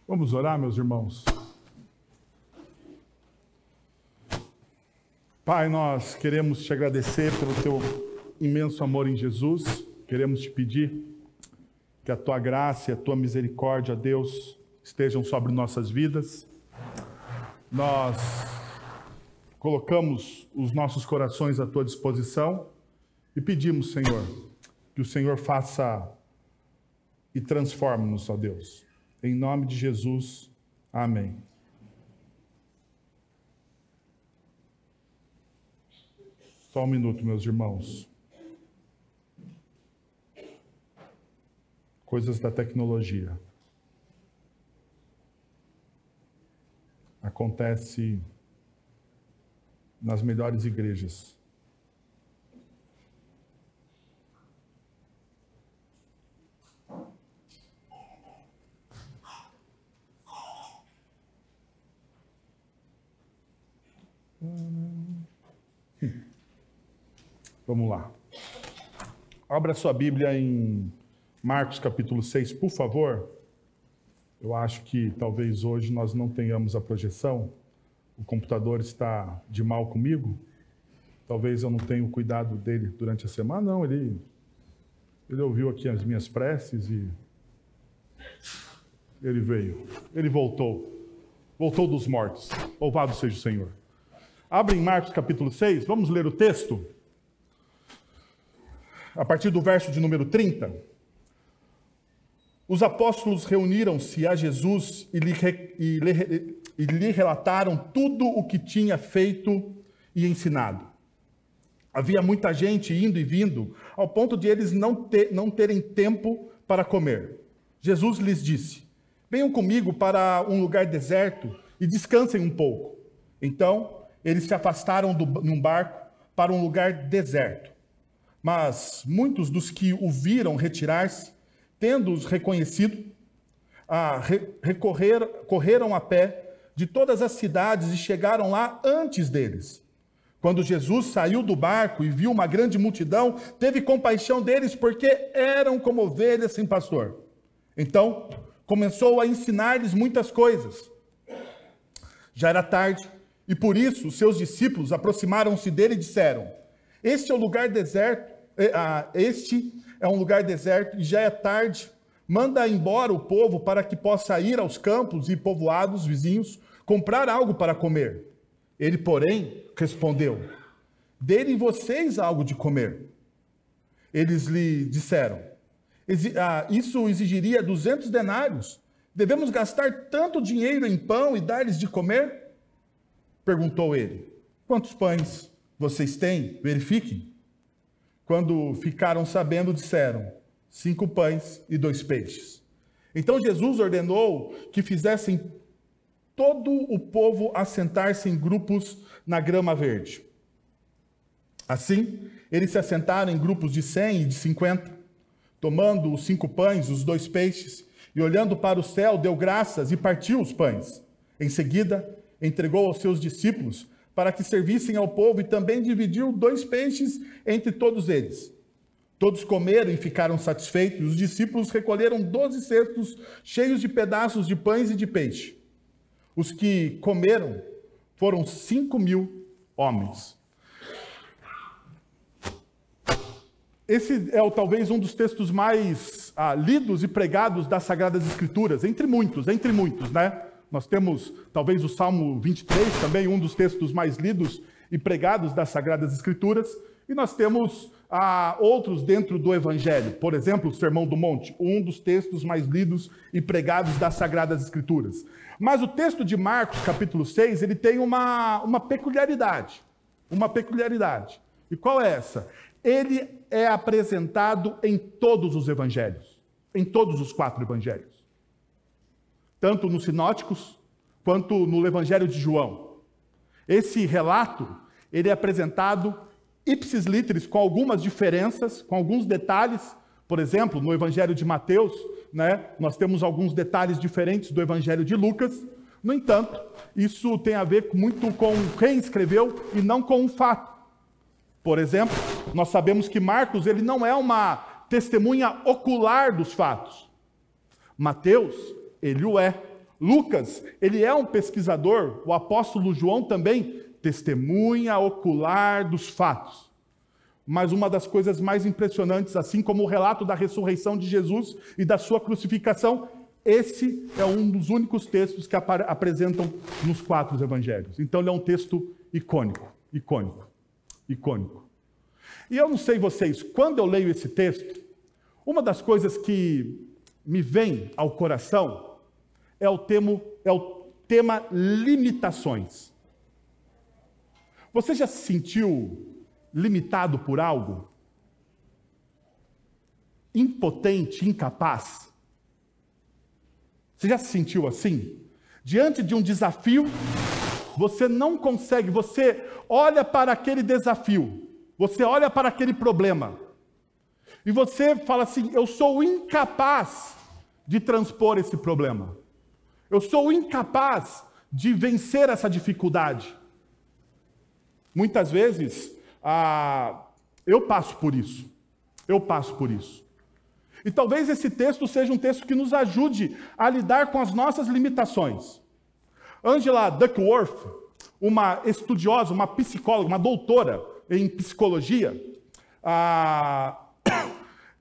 Vamos orar, meus irmãos? Pai, nós queremos te agradecer pelo teu imenso amor em Jesus. Queremos te pedir que a tua graça e a tua misericórdia, Deus, estejam sobre nossas vidas. Nós colocamos os nossos corações à tua disposição e pedimos, Senhor, que o Senhor faça e transforme-nos, ó Deus. Em nome de Jesus, amém. Só um minuto, meus irmãos. Coisas da tecnologia. Acontece nas melhores igrejas. Vamos lá. Abra sua Bíblia em Marcos capítulo 6, por favor. Eu acho que talvez hoje nós não tenhamos a projeção. O computador está de mal comigo. Talvez eu não tenha o cuidado dele durante a semana. Não, ele ouviu aqui as minhas preces e ele veio. Ele voltou. Voltou dos mortos. Louvado seja o Senhor. Abre em Marcos capítulo 6, vamos ler o texto. A partir do verso de número 30. Os apóstolos reuniram-se a Jesus e lhe relataram tudo o que tinha feito e ensinado. Havia muita gente indo e vindo, ao ponto de eles não terem tempo para comer. Jesus lhes disse: venham comigo para um lugar deserto e descansem um pouco. Então, eles se afastaram num barco para um lugar deserto. Mas muitos dos que o viram retirar-se, tendo-os reconhecido, correram a pé de todas as cidades e chegaram lá antes deles. Quando Jesus saiu do barco e viu uma grande multidão, teve compaixão deles, porque eram como ovelhas sem pastor. Então, começou a ensinar-lhes muitas coisas. Já era tarde, e por isso os seus discípulos aproximaram-se dele e disseram: este é um lugar deserto e já é tarde. Manda embora o povo para que possa ir aos campos e povoados vizinhos comprar algo para comer. Ele, porém, respondeu: dêem vocês algo de comer. Eles lhe disseram: isso exigiria 200 denários. Devemos gastar tanto dinheiro em pão e dar-lhes de comer? Perguntou ele: quantos pães vocês têm? Verifiquem. Quando ficaram sabendo, disseram: 5 pães e 2 peixes. Então Jesus ordenou que fizessem todo o povo assentar-se em grupos na grama verde. Assim, eles se assentaram em grupos de 100 e de 50, tomando os 5 pães, os 2 peixes, e olhando para o céu, deu graças e partiu os pães. Em seguida, entregou aos seus discípulos para que servissem ao povo e também dividiu 2 peixes entre todos eles. Todos comeram e ficaram satisfeitos, e os discípulos recolheram 12 cestos cheios de pedaços de pães e de peixe. Os que comeram foram 5.000 homens. Esse é talvez um dos textos mais lidos e pregados das Sagradas Escrituras, entre muitos, né? Nós temos talvez o Salmo 23, também um dos textos mais lidos e pregados das Sagradas Escrituras, e nós temos outros dentro do Evangelho. Por exemplo, o Sermão do Monte, um dos textos mais lidos e pregados das Sagradas Escrituras. Mas o texto de Marcos, capítulo 6, ele tem uma peculiaridade. Uma peculiaridade. E qual é essa? Ele é apresentado em todos os evangelhos. Em todos os 4 evangelhos. Tanto nos sinóticos, quanto no Evangelho de João. Esse relato, ele é apresentado ipsis literis, com algumas diferenças, com alguns detalhes. Por exemplo, no Evangelho de Mateus, né, nós temos alguns detalhes diferentes do Evangelho de Lucas. No entanto, isso tem a ver muito com quem escreveu e não com um fato. Por exemplo, nós sabemos que Marcos ele não é uma testemunha ocular dos fatos. Mateus, ele o é. Lucas, ele é um pesquisador, o apóstolo João também, testemunha ocular dos fatos. Mas uma das coisas mais impressionantes, assim como o relato da ressurreição de Jesus e da sua crucificação, esse é um dos únicos textos que apresentam nos 4 evangelhos. Então ele é um texto icônico. E eu não sei vocês, quando eu leio esse texto, uma das coisas que me vem ao coração é o tema limitações. Você já se sentiu limitado por algo? Impotente, incapaz? Você já se sentiu assim? Diante de um desafio, você não consegue, você olha para aquele desafio, você olha para aquele problema, e você fala assim: eu sou incapaz de transpor esse problema. Eu sou incapaz de vencer essa dificuldade. Muitas vezes, eu passo por isso. E talvez esse texto seja um texto que nos ajude a lidar com as nossas limitações. Angela Duckworth, uma estudiosa, uma psicóloga, uma doutora em psicologia,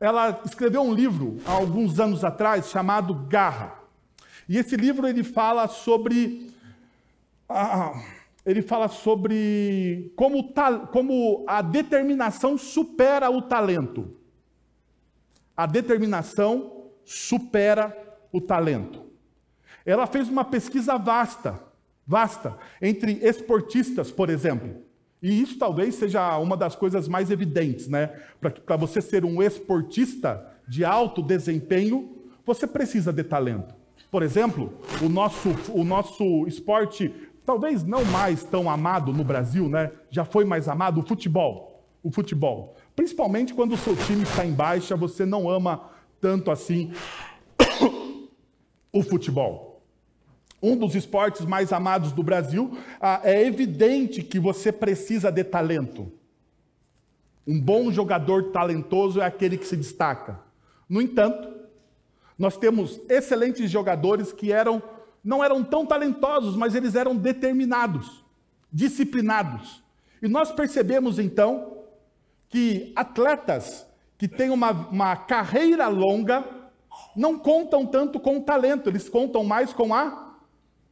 ela escreveu um livro há alguns anos atrás chamado Garra. E esse livro ele fala sobre como a determinação supera o talento. A determinação supera o talento. Ela fez uma pesquisa vasta entre esportistas, por exemplo. E isso talvez seja uma das coisas mais evidentes, né? Para você ser um esportista de alto desempenho, você precisa de talento. Por exemplo, o nosso esporte, talvez não mais tão amado no Brasil, né? Já foi mais amado, o futebol. Principalmente quando o seu time está em baixa, você não ama tanto assim o futebol. Um dos esportes mais amados do Brasil, é evidente que você precisa de talento. Um bom jogador talentoso é aquele que se destaca. No entanto, nós temos excelentes jogadores que não eram tão talentosos, mas eles eram determinados, disciplinados. E nós percebemos, então, que atletas que têm uma carreira longa não contam tanto com o talento, eles contam mais com a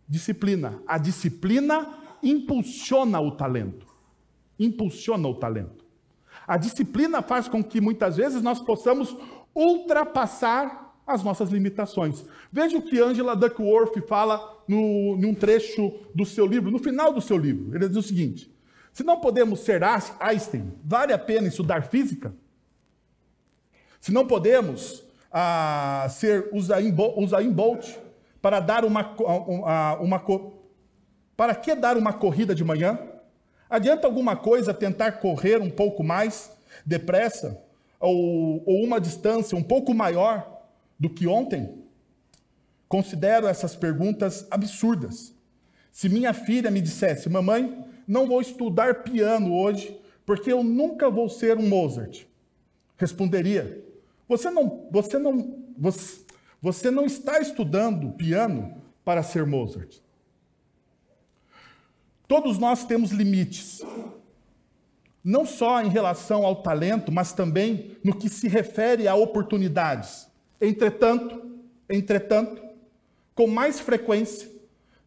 disciplina. A disciplina impulsiona o talento. A disciplina faz com que muitas vezes nós possamos ultrapassar as nossas limitações. Veja o que Angela Duckworth fala num trecho do seu livro, no final do seu livro. Ele diz o seguinte: se não podemos ser Einstein, vale a pena estudar física? Se não podemos ser Usain Bolt, para que dar uma corrida de manhã? Adianta alguma coisa tentar correr um pouco mais depressa ou uma distância um pouco maior do que ontem? Considero essas perguntas absurdas. Se minha filha me dissesse: mamãe, não vou estudar piano hoje porque eu nunca vou ser um Mozart, responderia: você não está estudando piano para ser Mozart. Todos nós temos limites, não só em relação ao talento, mas também no que se refere a oportunidades. Entretanto, com mais frequência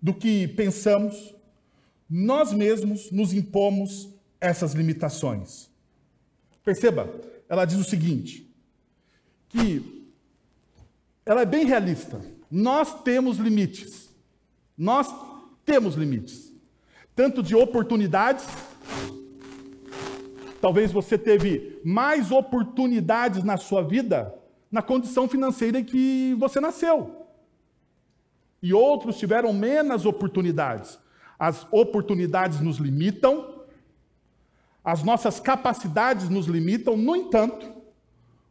do que pensamos, nós mesmos nos impomos essas limitações. Perceba, ela diz o seguinte, que ela é bem realista. Nós temos limites. Tanto de oportunidades. Talvez você teve mais oportunidades na sua vida na condição financeira em que você nasceu. E outros tiveram menos oportunidades. As oportunidades nos limitam. As nossas capacidades nos limitam. No entanto,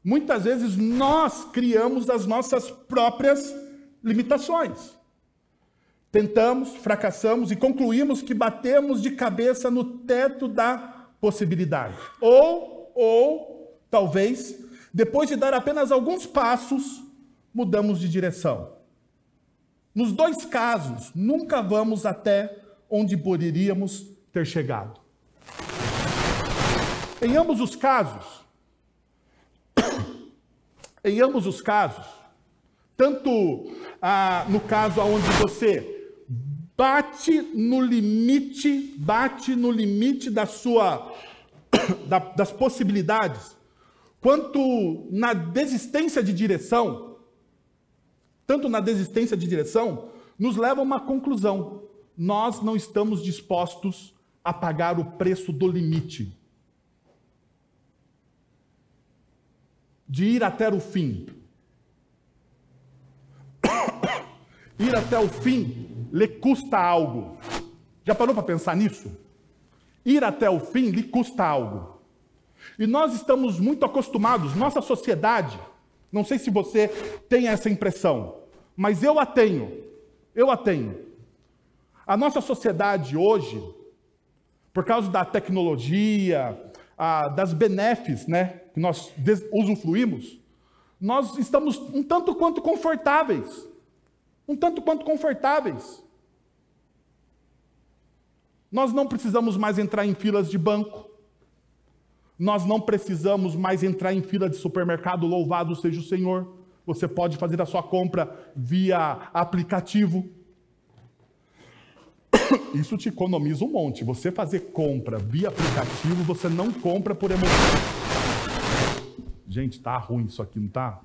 muitas vezes nós criamos as nossas próprias limitações. Tentamos, fracassamos e concluímos que batemos de cabeça no teto da possibilidade. Ou talvez, depois de dar apenas alguns passos, mudamos de direção. Nos dois casos, nunca vamos até onde poderíamos ter chegado. Em ambos os casos, tanto no caso onde você bate no limite das possibilidades, quanto na desistência de direção, nos leva a uma conclusão. Nós não estamos dispostos a pagar o preço do limite. De ir até o fim. Ir até o fim lhe custa algo. Já parou para pensar nisso? Ir até o fim lhe custa algo. E nós estamos muito acostumados, nossa sociedade, não sei se você tem essa impressão, mas eu a tenho. A nossa sociedade hoje, por causa da tecnologia, das benéficas, né, que nós usufruímos, nós estamos um tanto quanto confortáveis. Nós não precisamos mais entrar em filas de banco. Nós não precisamos mais entrar em fila de supermercado, louvado seja o Senhor. Você pode fazer a sua compra via aplicativo. Isso te economiza um monte. Você fazer compra via aplicativo, você não compra por emoção. Gente, tá ruim isso aqui, não tá?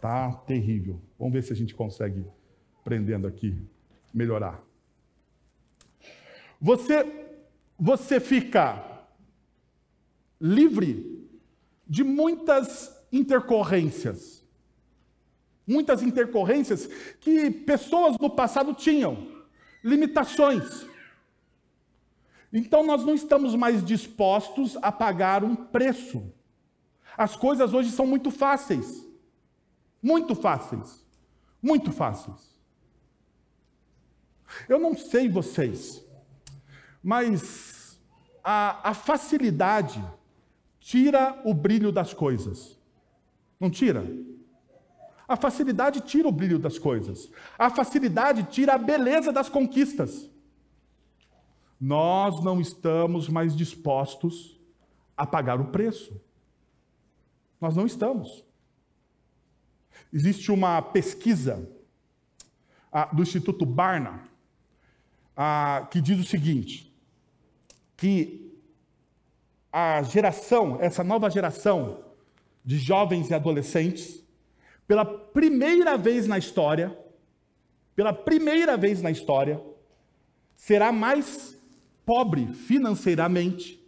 Tá terrível. Vamos ver se a gente consegue, prendendo aqui, melhorar. Você fica livre de muitas intercorrências. Muitas intercorrências que pessoas no passado tinham. Limitações. Então nós não estamos mais dispostos a pagar um preço. As coisas hoje são muito fáceis. Muito fáceis. Eu não sei vocês, mas a facilidade tira o brilho das coisas. Não tira? A facilidade tira o brilho das coisas. A facilidade tira a beleza das conquistas. Nós não estamos mais dispostos a pagar o preço. Nós não estamos. Existe uma pesquisa do Instituto Barna que diz o seguinte, que essa nova geração de jovens e adolescentes, pela primeira vez na história, será mais pobre financeiramente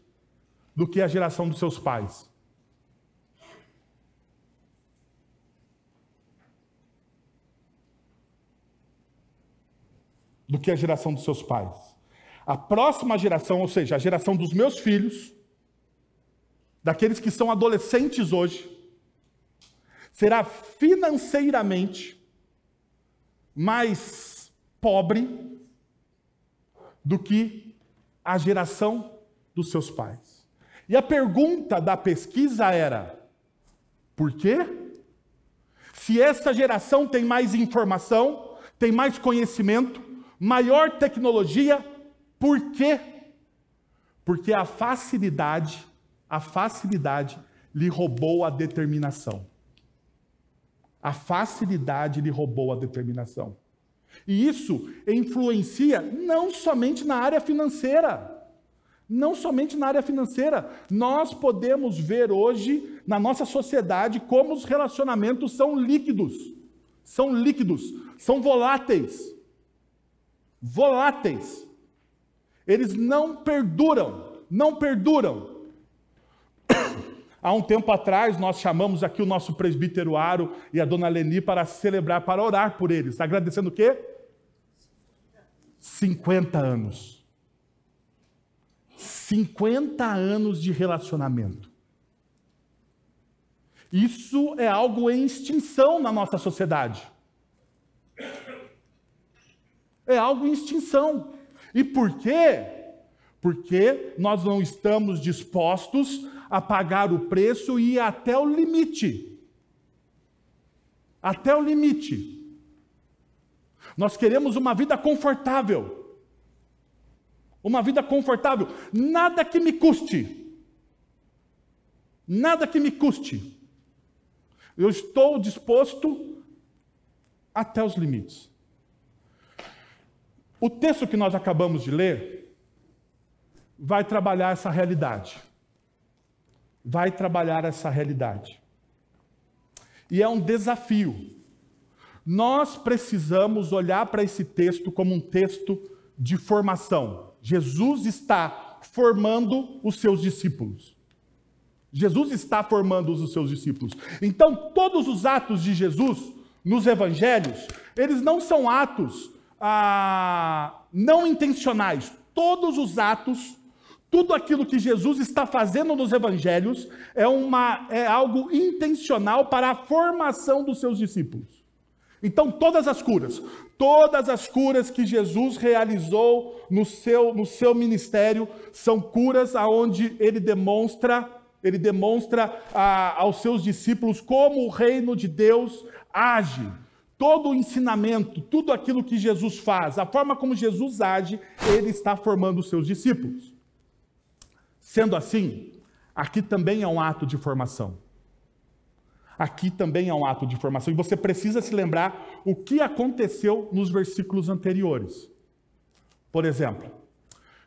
do que a geração dos seus pais. A próxima geração, ou seja, a geração dos meus filhos, daqueles que são adolescentes hoje, será financeiramente mais pobre do que a geração dos seus pais. E a pergunta da pesquisa era: por quê? Se essa geração tem mais informação, tem mais conhecimento, maior tecnologia, por quê? Porque a facilidade lhe roubou a determinação. A facilidade lhe roubou a determinação. E isso influencia não somente na área financeira. Nós podemos ver hoje, na nossa sociedade, como os relacionamentos são líquidos, são voláteis. Eles não perduram. Há um tempo atrás, nós chamamos aqui o nosso presbítero Aro e a dona Leni para celebrar, para orar por eles. Agradecendo o quê? 50 anos. 50 anos de relacionamento. Isso é algo em extinção na nossa sociedade. É algo em extinção. E por quê? Porque nós não estamos dispostos a pagar o preço e ir até o limite. Nós queremos uma vida confortável. Uma vida confortável. Nada que me custe. Nada que me custe. Eu estou disposto até os limites. O texto que nós acabamos de ler vai trabalhar essa realidade. Vai trabalhar essa realidade. E é um desafio. Nós precisamos olhar para esse texto como um texto de formação. Jesus está formando os seus discípulos. Jesus está formando os seus discípulos. Então, todos os atos de Jesus nos evangelhos, eles não são atos não intencionais. Todos os atos, tudo aquilo que Jesus está fazendo nos evangelhos é algo intencional para a formação dos seus discípulos. Então, todas as curas que Jesus realizou no seu ministério são curas onde ele demonstra aos seus discípulos como o reino de Deus age. Todo o ensinamento, tudo aquilo que Jesus faz, a forma como Jesus age, ele está formando os seus discípulos. Sendo assim, aqui também é um ato de formação. Aqui também é um ato de formação. E você precisa se lembrar o que aconteceu nos versículos anteriores. Por exemplo,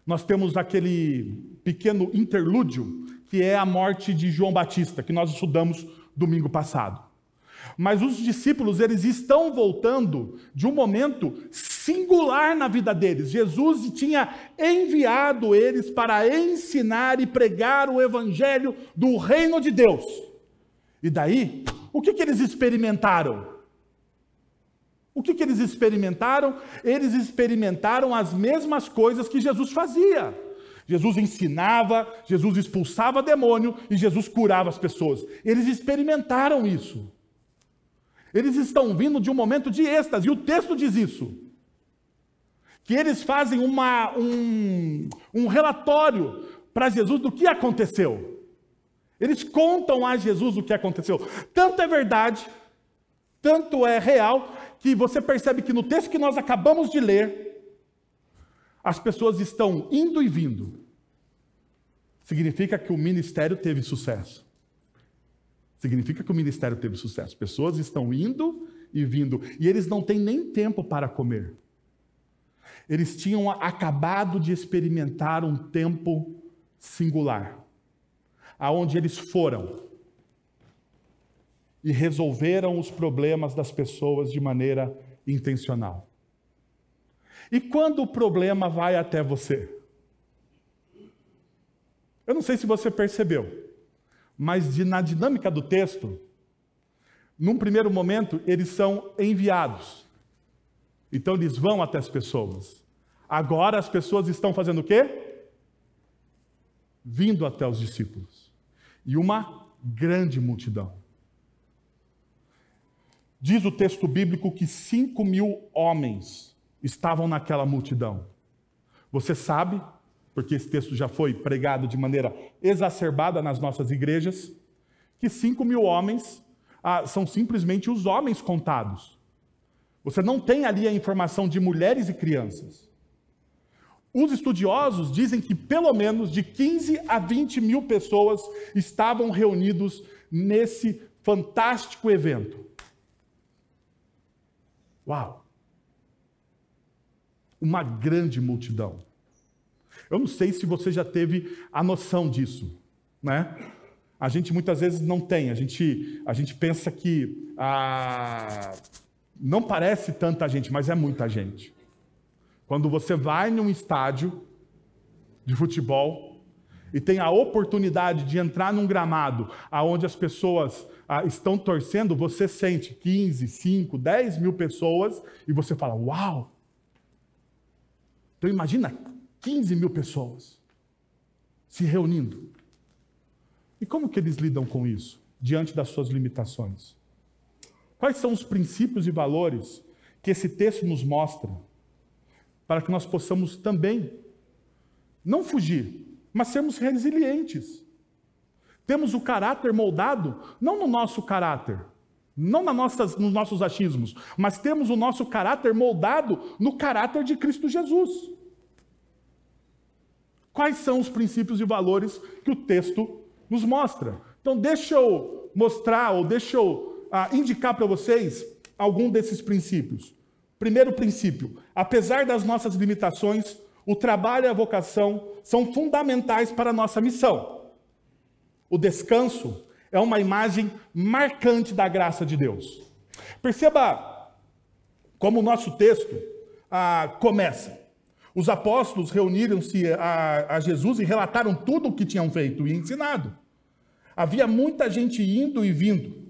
nós temos aquele pequeno interlúdio, que é a morte de João Batista, que nós estudamos domingo passado. Mas os discípulos, eles estão voltando de um momento singular na vida deles. Jesus tinha enviado eles para ensinar e pregar o evangelho do reino de Deus. E daí, o que eles experimentaram? O que eles experimentaram? Eles experimentaram as mesmas coisas que Jesus fazia. Jesus ensinava, Jesus expulsava demônio e Jesus curava as pessoas. Eles experimentaram isso. Eles estão vindo de um momento de êxtase, e o texto diz isso. Que eles fazem um relatório para Jesus do que aconteceu. Eles contam a Jesus o que aconteceu. Tanto é verdade, tanto é real, que você percebe que no texto que nós acabamos de ler, as pessoas estão indo e vindo. Significa que o ministério teve sucesso. Significa que o ministério teve sucesso. Pessoas estão indo e vindo. E eles não têm nem tempo para comer. Eles tinham acabado de experimentar um tempo singular, aonde eles foram e resolveram os problemas das pessoas de maneira intencional. E quando o problema vai até você? Eu não sei se você percebeu, mas na dinâmica do texto, num primeiro momento, eles são enviados. Então eles vão até as pessoas. Agora as pessoas estão fazendo o quê? Vindo até os discípulos. E uma grande multidão. Diz o texto bíblico que 5.000 homens estavam naquela multidão. Você sabe, porque esse texto já foi pregado de maneira exacerbada nas nossas igrejas, que 5.000 homens são simplesmente os homens contados. Você não tem ali a informação de mulheres e crianças. Os estudiosos dizem que pelo menos de 15 a 20 mil pessoas estavam reunidos nesse fantástico evento. Uau! Uma grande multidão. Eu não sei se você já teve a noção disso, né? A gente muitas vezes não tem. A gente pensa que não parece tanta gente, mas é muita gente. Quando você vai num estádio de futebol e tem a oportunidade de entrar num gramado onde as pessoas estão torcendo, você sente 15, 5, 10 mil pessoas e você fala, uau! Então imagina 15 mil pessoas se reunindo. E como que eles lidam com isso, diante das suas limitações? Quais são os princípios e valores que esse texto nos mostra para que nós possamos também não fugir, mas sermos resilientes? Temos o caráter moldado, não no nosso caráter, Não nos nossos achismos, mas temos o nosso caráter moldado no caráter de Cristo Jesus. Quais são os princípios e valores que o texto nos mostra? Então, deixa eu mostrar, ou deixa eu indicar para vocês algum desses princípios. Primeiro princípio: apesar das nossas limitações, o trabalho e a vocação são fundamentais para a nossa missão. O descanso é uma imagem marcante da graça de Deus. Perceba como o nosso texto começa. Os apóstolos reuniram-se a Jesus e relataram tudo o que tinham feito e ensinado. Havia muita gente indo e vindo,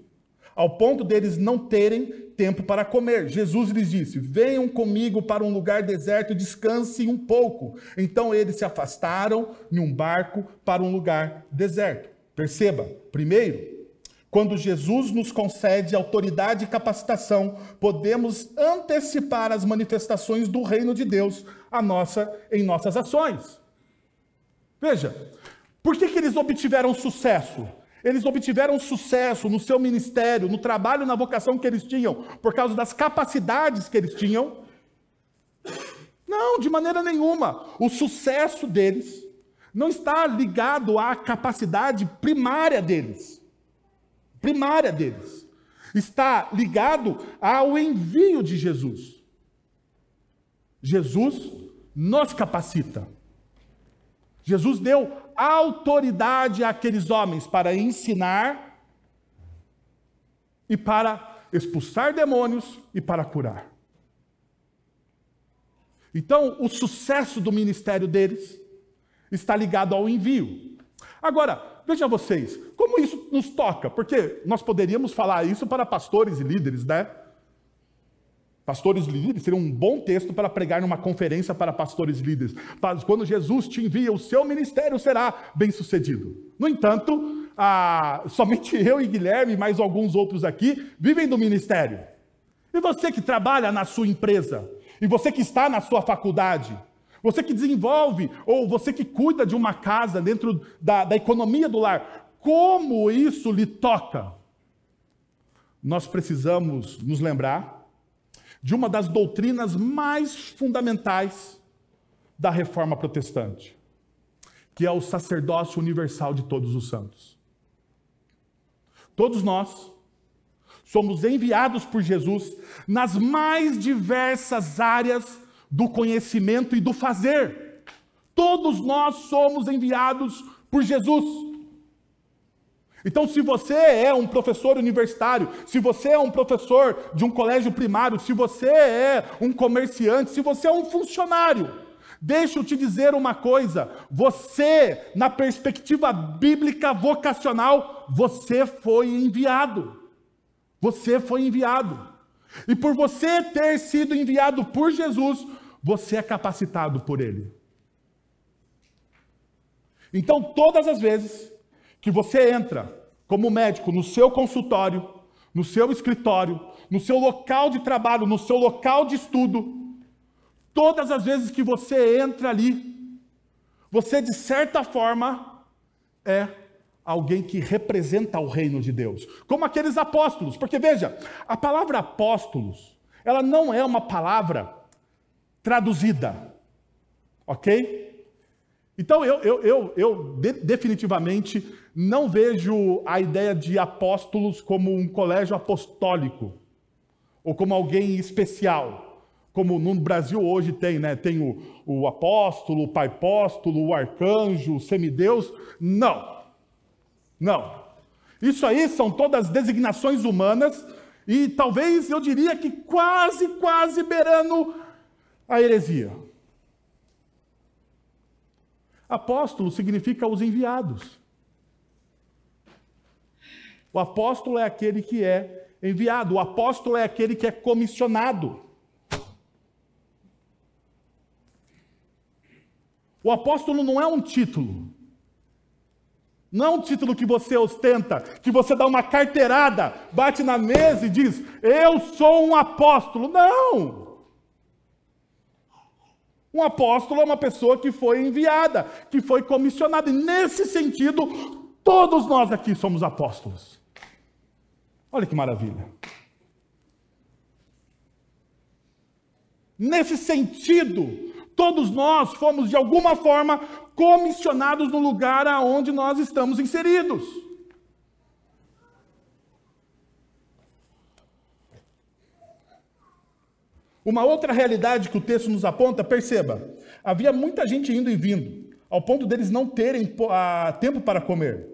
ao ponto deles não terem tempo para comer. Jesus lhes disse: venham comigo para um lugar deserto e descansem um pouco. Então eles se afastaram em um barco para um lugar deserto. Perceba, primeiro, quando Jesus nos concede autoridade e capacitação, podemos antecipar as manifestações do reino de Deus em nossas ações. Veja, por que eles obtiveram sucesso? Eles obtiveram sucesso no seu ministério, no trabalho, na vocação que eles tinham, por causa das capacidades que eles tinham? Não, de maneira nenhuma. O sucesso deles não está ligado à capacidade primária deles. Está ligado ao envio de Jesus. Jesus nos capacita. Jesus deu autoridade àqueles homens para ensinar e para expulsar demônios e para curar. Então, o sucesso do ministério deles está ligado ao envio. Agora, veja vocês, como isso nos toca? Porque nós poderíamos falar isso para pastores e líderes, né? Pastores e líderes seria um bom texto para pregar numa conferência para pastores e líderes. Quando Jesus te envia, o seu ministério será bem sucedido. No entanto, somente eu e Guilherme, mais alguns outros aqui, vivem do ministério. E você que trabalha na sua empresa, e você que está na sua faculdade, você que desenvolve, ou você que cuida de uma casa dentro da economia do lar, como isso lhe toca? Nós precisamos nos lembrar de uma das doutrinas mais fundamentais da Reforma Protestante, que é o sacerdócio universal de todos os santos. Todos nós somos enviados por Jesus nas mais diversas áreas do conhecimento e do fazer. Todos nós somos enviados por Jesus. Então, se você é um professor universitário, se você é um professor de um colégio primário, se você é um comerciante, se você é um funcionário, deixa eu te dizer uma coisa: você, na perspectiva bíblica vocacional, você foi enviado. Você foi enviado. E por você ter sido enviado por Jesus, você é capacitado por Ele. Então, todas as vezes que você entra como médico no seu consultório, no seu escritório, no seu local de trabalho, no seu local de estudo, todas as vezes que você entra ali, você, de certa forma, é alguém que representa o reino de Deus. Como aqueles apóstolos. Porque, veja, a palavra apóstolos, ela não é uma palavra traduzida. Ok? Então, eu definitivamente não vejo a ideia de apóstolos como um colégio apostólico, ou como alguém especial, como no Brasil hoje tem, né? Tem o apóstolo, o pai apóstolo, o arcanjo, o semideus. Não. Isso aí são todas designações humanas e talvez eu diria que quase beirando a heresia. Apóstolo significa os enviados. O apóstolo é aquele que é enviado. O apóstolo é aquele que é comissionado. O apóstolo não é um título. Não é um título que você ostenta, que você dá uma carteirada, bate na mesa e diz: eu sou um apóstolo. Não! Um apóstolo é uma pessoa que foi enviada, que foi comissionada. E nesse sentido, todos nós aqui somos apóstolos. Olha que maravilha. Nesse sentido, todos nós fomos, de alguma forma, comissionados no lugar aonde nós estamos inseridos. Uma outra realidade que o texto nos aponta, perceba, havia muita gente indo e vindo, ao ponto deles não terem tempo para comer.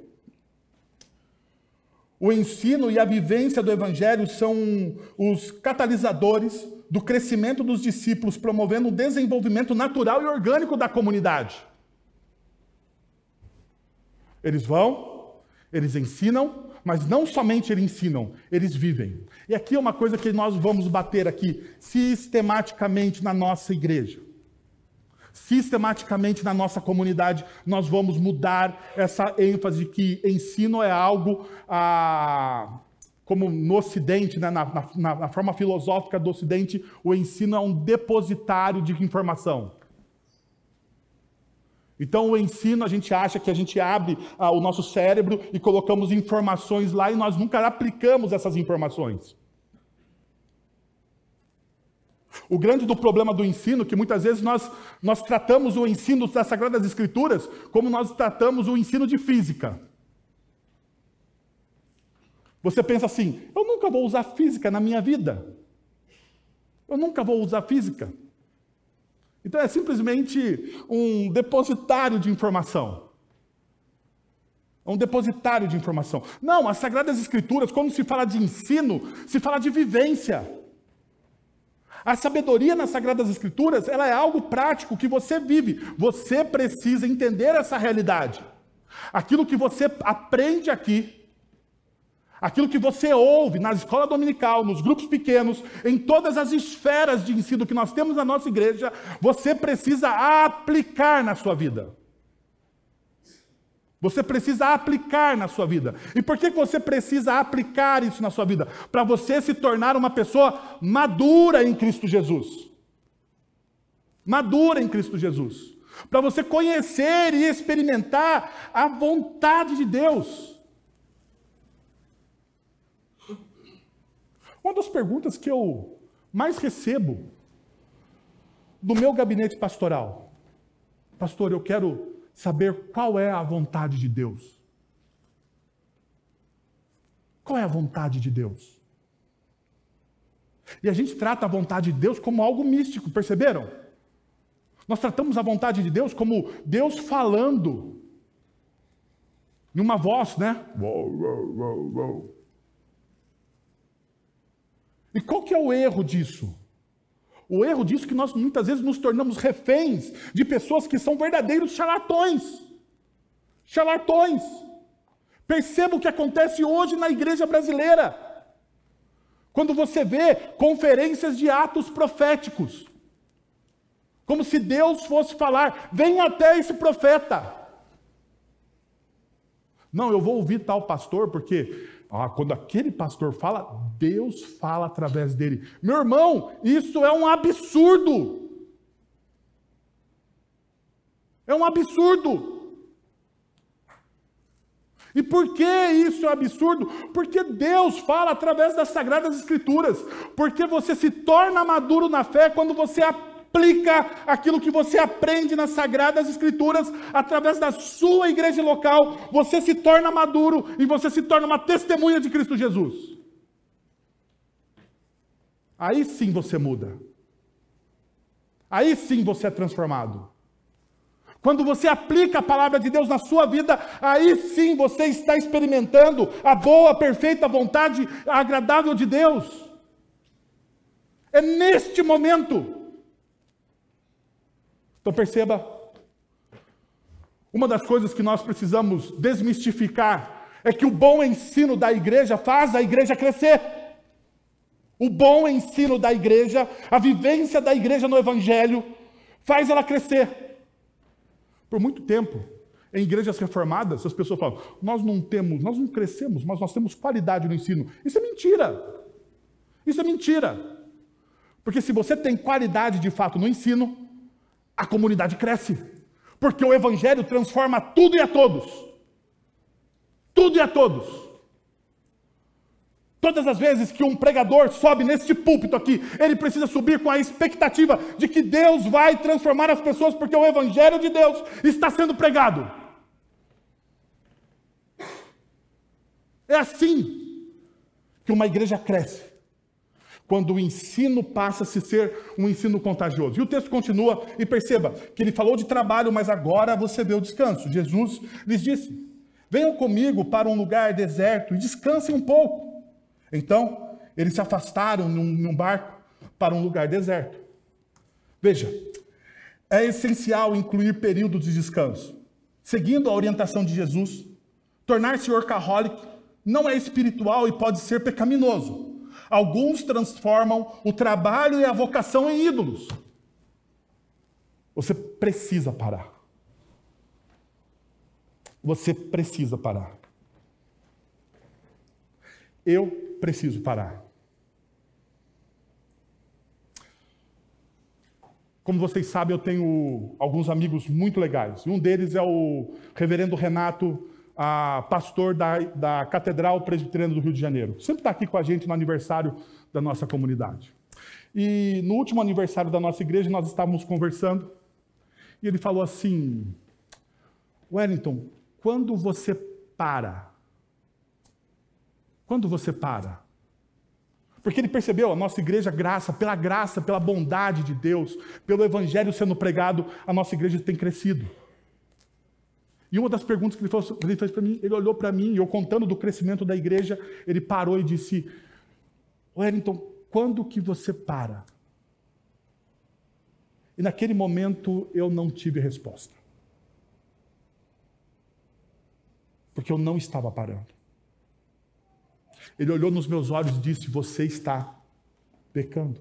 O ensino e a vivência do Evangelho são os catalisadores do crescimento dos discípulos, promovendo o desenvolvimento natural e orgânico da comunidade. Eles vão, eles ensinam, mas não somente eles ensinam, eles vivem. E aqui é uma coisa que nós vamos bater aqui sistematicamente na nossa igreja. Sistematicamente na nossa comunidade, nós vamos mudar essa ênfase de que ensino é algo, como no Ocidente, né, na forma filosófica do Ocidente, o ensino é um depositário de informação. Então, o ensino, a gente acha que a gente abre o nosso cérebro e colocamos informações lá e nós nunca aplicamos essas informações. O grande do problema do ensino, que muitas vezes nós tratamos o ensino das Sagradas Escrituras como nós tratamos o ensino de física. Você pensa assim, eu nunca vou usar física na minha vida. Eu nunca vou usar física. Então é simplesmente um depositário de informação. É um depositário de informação. Não, as Sagradas Escrituras, quando se fala de ensino, se fala de vivência. A sabedoria nas Sagradas Escrituras, ela é algo prático que você vive. Você precisa entender essa realidade. Aquilo que você aprende aqui, aquilo que você ouve na escola dominical, nos grupos pequenos, em todas as esferas de ensino que nós temos na nossa igreja, você precisa aplicar na sua vida. Você precisa aplicar na sua vida. E por que você precisa aplicar isso na sua vida? Para você se tornar uma pessoa madura em Cristo Jesus. Madura em Cristo Jesus. Para você conhecer e experimentar a vontade de Deus. Uma das perguntas que eu mais recebo do meu gabinete pastoral: pastor, eu quero saber qual é a vontade de Deus. Qual é a vontade de Deus? E a gente trata a vontade de Deus como algo místico, perceberam? Nós tratamos a vontade de Deus como Deus falando em uma voz, né? E qual que é o erro disso? O erro disso é que nós muitas vezes nos tornamos reféns de pessoas que são verdadeiros charlatões. Charlatões. Perceba o que acontece hoje na igreja brasileira. Quando você vê conferências de atos proféticos. Como se Deus fosse falar, vem até esse profeta. Não, eu vou ouvir tal pastor porque... quando aquele pastor fala, Deus fala através dele. Meu irmão, isso é um absurdo. É um absurdo. E por que isso é absurdo? Porque Deus fala através das Sagradas Escrituras. Porque você se torna maduro na fé quando você aplica aquilo que você aprende nas Sagradas Escrituras através da sua igreja local. Você se torna maduro e você se torna uma testemunha de Cristo Jesus. Aí sim você muda. Aí sim você é transformado. Quando você aplica a palavra de Deus na sua vida, aí sim você está experimentando a boa, perfeita vontade agradável de Deus. É neste momento. Então perceba, uma das coisas que nós precisamos desmistificar é que o bom ensino da igreja faz a igreja crescer. O bom ensino da igreja, a vivência da igreja no Evangelho, faz ela crescer. Por muito tempo, em igrejas reformadas, as pessoas falam, nós não crescemos, mas nós temos qualidade no ensino. Isso é mentira. Isso é mentira. Porque se você tem qualidade de fato no ensino, a comunidade cresce. Porque o Evangelho transforma tudo e a todos. Tudo e a todos. Todas as vezes que um pregador sobe neste púlpito aqui, ele precisa subir com a expectativa de que Deus vai transformar as pessoas, porque o Evangelho de Deus está sendo pregado. É assim que uma igreja cresce, quando o ensino passa a ser um ensino contagioso. E o texto continua, e perceba que ele falou de trabalho, mas agora você vê o descanso. Jesus lhes disse: venham comigo para um lugar deserto e descansem um pouco. Então, eles se afastaram num barco para um lugar deserto. Veja, é essencial incluir períodos de descanso. Seguindo a orientação de Jesus, tornar-se workaholic não é espiritual e pode ser pecaminoso. Alguns transformam o trabalho e a vocação em ídolos. Você precisa parar. Você precisa parar. Eu preciso parar. Como vocês sabem, eu tenho alguns amigos muito legais. Um deles é o reverendo Renato, pastor da Catedral Presbiteriana do Rio de Janeiro. Sempre está aqui com a gente no aniversário da nossa comunidade. E no último aniversário da nossa igreja, nós estávamos conversando, e ele falou assim: Wellington, quando você para? Quando você para? Porque ele percebeu, a nossa igreja, graça, pela bondade de Deus, pelo evangelho sendo pregado, a nossa igreja tem crescido. E uma das perguntas que ele fez para mim, ele olhou para mim, e eu contando do crescimento da igreja, ele parou e disse: Wellington, quando que você para? E naquele momento eu não tive resposta. Porque eu não estava parando. Ele olhou nos meus olhos e disse: você está pecando.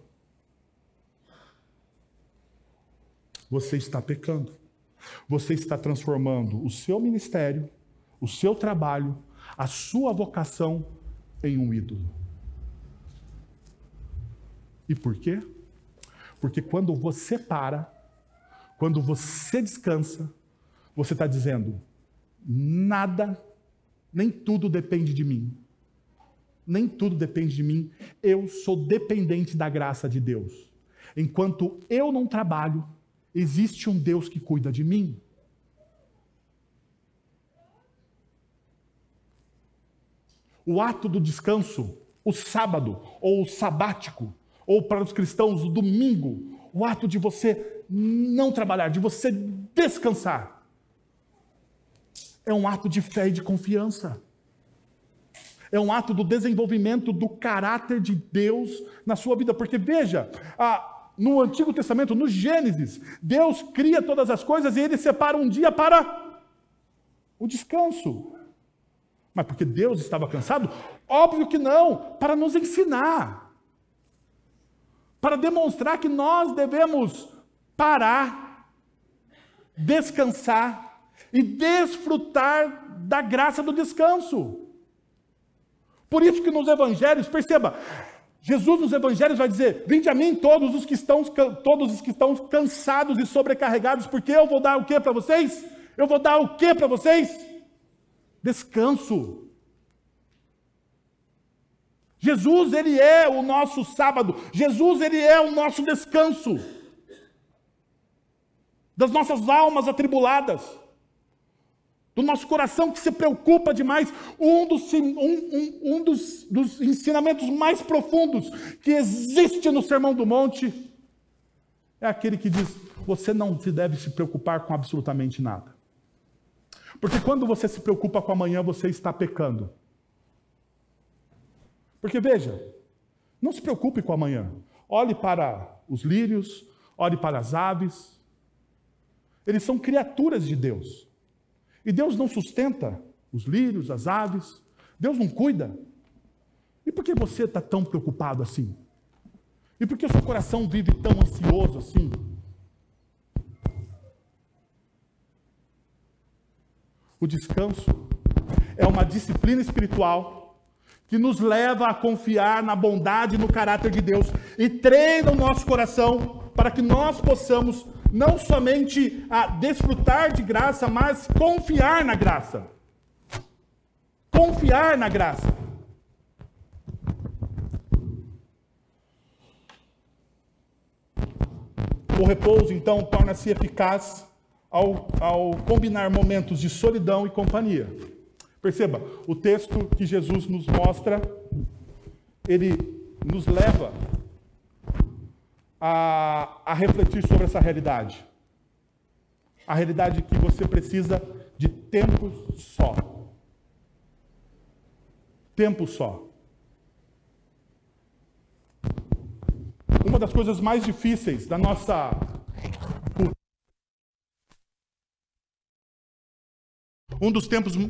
Você está pecando. Você está transformando o seu ministério, o seu trabalho, a sua vocação em um ídolo. E por quê? Porque quando você para, quando você descansa, você está dizendo: nada, nem tudo depende de mim. Nem tudo depende de mim, eu sou dependente da graça de Deus. Enquanto eu não trabalho, existe um Deus que cuida de mim. O ato do descanso, o sábado, ou o sabático, ou para os cristãos o domingo, o ato de você não trabalhar, de você descansar, é um ato de fé e de confiança. É um ato do desenvolvimento do caráter de Deus na sua vida. Porque veja, no Antigo Testamento, no Gênesis, Deus cria todas as coisas e Ele separa um dia para o descanso. Mas porque Deus estava cansado? Óbvio que não, para nos ensinar. Para demonstrar que nós devemos parar, descansar e desfrutar da graça do descanso. Por isso que nos evangelhos, perceba, Jesus nos evangelhos vai dizer: vinde a mim todos os que estão cansados e sobrecarregados, porque eu vou dar o que para vocês? Eu vou dar o que para vocês? Descanso. Jesus, Ele é o nosso sábado. Jesus, Ele é o nosso descanso das nossas almas atribuladas, do nosso coração que se preocupa demais. Um dos ensinamentos mais profundos que existe no Sermão do Monte é aquele que diz: você não deve se preocupar com absolutamente nada. Porque quando você se preocupa com amanhã, você está pecando. Porque veja, não se preocupe com amanhã. Olhe para os lírios, olhe para as aves. Eles são criaturas de Deus. E Deus não sustenta os lírios, as aves. Deus não cuida. E por que você está tão preocupado assim? E por que o seu coração vive tão ansioso assim? O descanso é uma disciplina espiritual que nos leva a confiar na bondade e no caráter de Deus e treina o nosso coração para que nós possamos não somente desfrutar de graça, mas confiar na graça. Confiar na graça. O repouso, então, torna-se eficaz ao combinar momentos de solidão e companhia. Perceba, o texto que Jesus nos mostra, ele nos leva a refletir sobre essa realidade. A realidade que você precisa de tempo só. Tempo só. Uma das coisas mais difíceis da nossa cultura.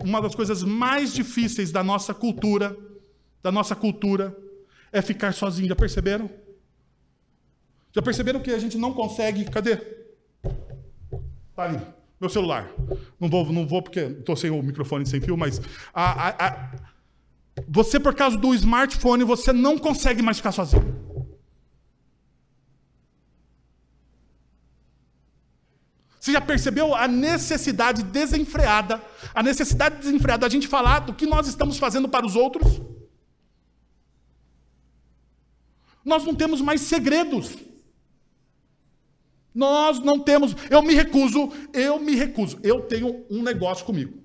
Uma das coisas mais difíceis da nossa cultura é ficar sozinho. Já perceberam? Já perceberam que a gente não consegue? Cadê? Tá ali, meu celular. Não vou porque estou sem o microfone sem fio, mas você, por causa do smartphone, você não consegue mais ficar sozinho. Você já percebeu a necessidade desenfreada da gente falar do que nós estamos fazendo para os outros? Nós não temos mais segredos. Nós não temos. Eu me recuso. Eu tenho um negócio comigo.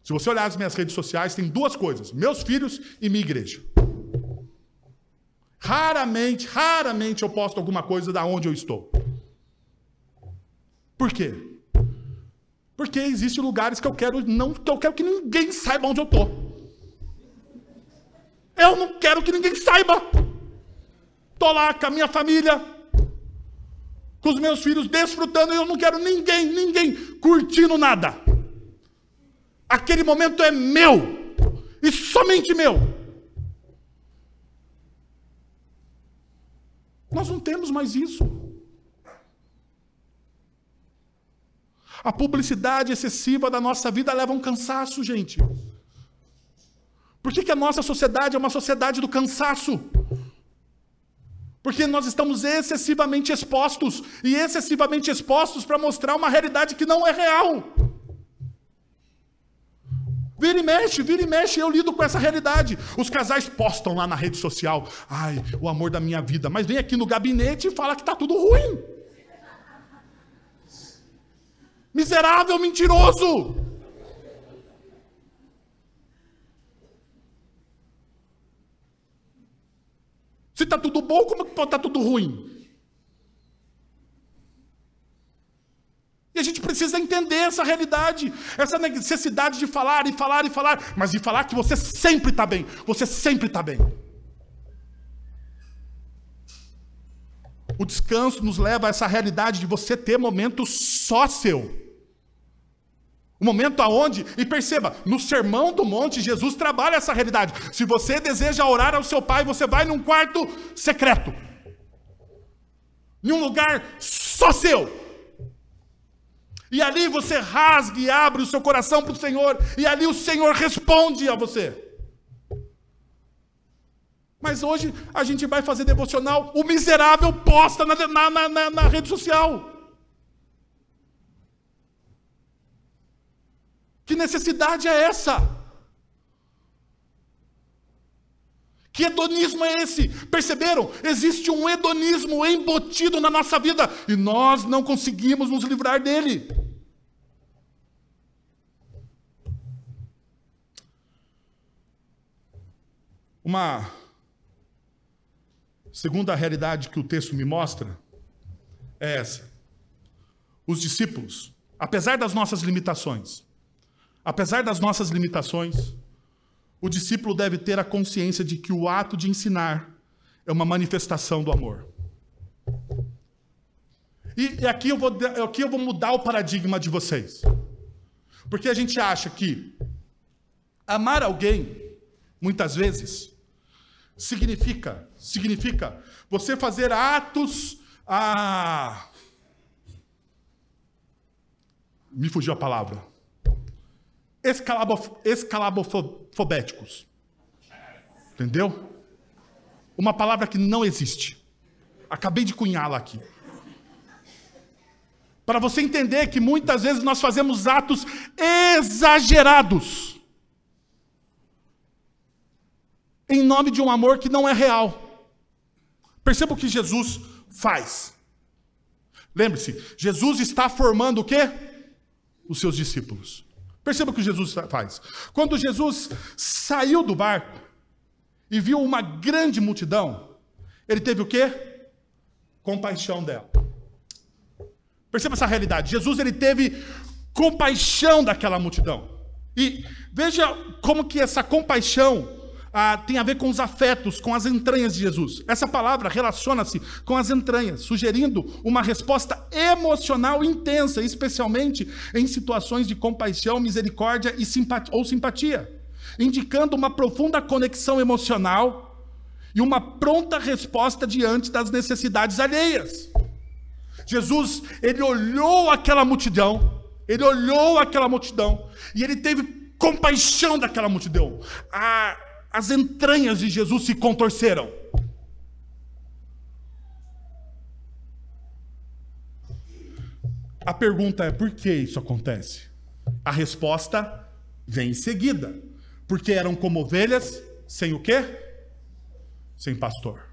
Se você olhar as minhas redes sociais, tem duas coisas: meus filhos e minha igreja. Raramente eu posto alguma coisa da onde eu estou. Por quê? Porque existem lugares que eu quero que ninguém saiba onde eu estou. Eu não quero que ninguém saiba. Estou lá com a minha família, com os meus filhos desfrutando, e eu não quero ninguém curtindo nada. Aquele momento é meu, e somente meu. Nós não temos mais isso. A publicidade excessiva da nossa vida leva a um cansaço, gente. Por que a nossa sociedade é uma sociedade do cansaço? Porque nós estamos excessivamente expostos, e excessivamente expostos para mostrar uma realidade que não é real. Vira e mexe, eu lido com essa realidade. Os casais postam lá na rede social: ai, o amor da minha vida. Mas vem aqui no gabinete e fala que está tudo ruim. Miserável, mentiroso. Se está tudo bom, como que pode estar tudo ruim? E a gente precisa entender essa realidade, essa necessidade de falar, mas de falar que você sempre está bem, você sempre está bem. O descanso nos leva a essa realidade de você ter momento só seu. O momento aonde, e perceba, no Sermão do Monte, Jesus trabalha essa realidade. Se você deseja orar ao seu Pai, você vai num quarto secreto. Em um lugar só seu. E ali você rasga e abre o seu coração para o Senhor, e ali o Senhor responde a você. Mas hoje a gente vai fazer devocional, o miserável posta na rede social. Que necessidade é essa? Que hedonismo é esse? Perceberam? Existe um hedonismo embutido na nossa vida e nós não conseguimos nos livrar dele. Uma segunda realidade que o texto me mostra é essa. Os discípulos, apesar das nossas limitações, o discípulo deve ter a consciência de que o ato de ensinar é uma manifestação do amor. E aqui eu vou mudar o paradigma de vocês. Porque a gente acha que amar alguém, muitas vezes, significa você fazer atos me fugiu a palavra. Escalabofobéticos. Entendeu? Uma palavra que não existe. Acabei de cunhá-la aqui. Para você entender que muitas vezes nós fazemos atos exagerados em nome de um amor que não é real. Perceba o que Jesus faz. Lembre-se, Jesus está formando o quê? Os seus discípulos. Perceba o que Jesus faz. Quando Jesus saiu do barco e viu uma grande multidão, ele teve o quê? Compaixão dela. Perceba essa realidade. Jesus, ele teve compaixão daquela multidão. E veja como que essa compaixão tem a ver com os afetos, com as entranhas de Jesus. Essa palavra relaciona-se com as entranhas, sugerindo uma resposta emocional intensa, especialmente em situações de compaixão, misericórdia e simpatia, indicando uma profunda conexão emocional e uma pronta resposta diante das necessidades alheias. Jesus, ele olhou aquela multidão, e ele teve compaixão daquela multidão. As entranhas de Jesus se contorceram. A pergunta é: por que isso acontece? A resposta vem em seguida. Porque eram como ovelhas sem o quê? Sem pastor.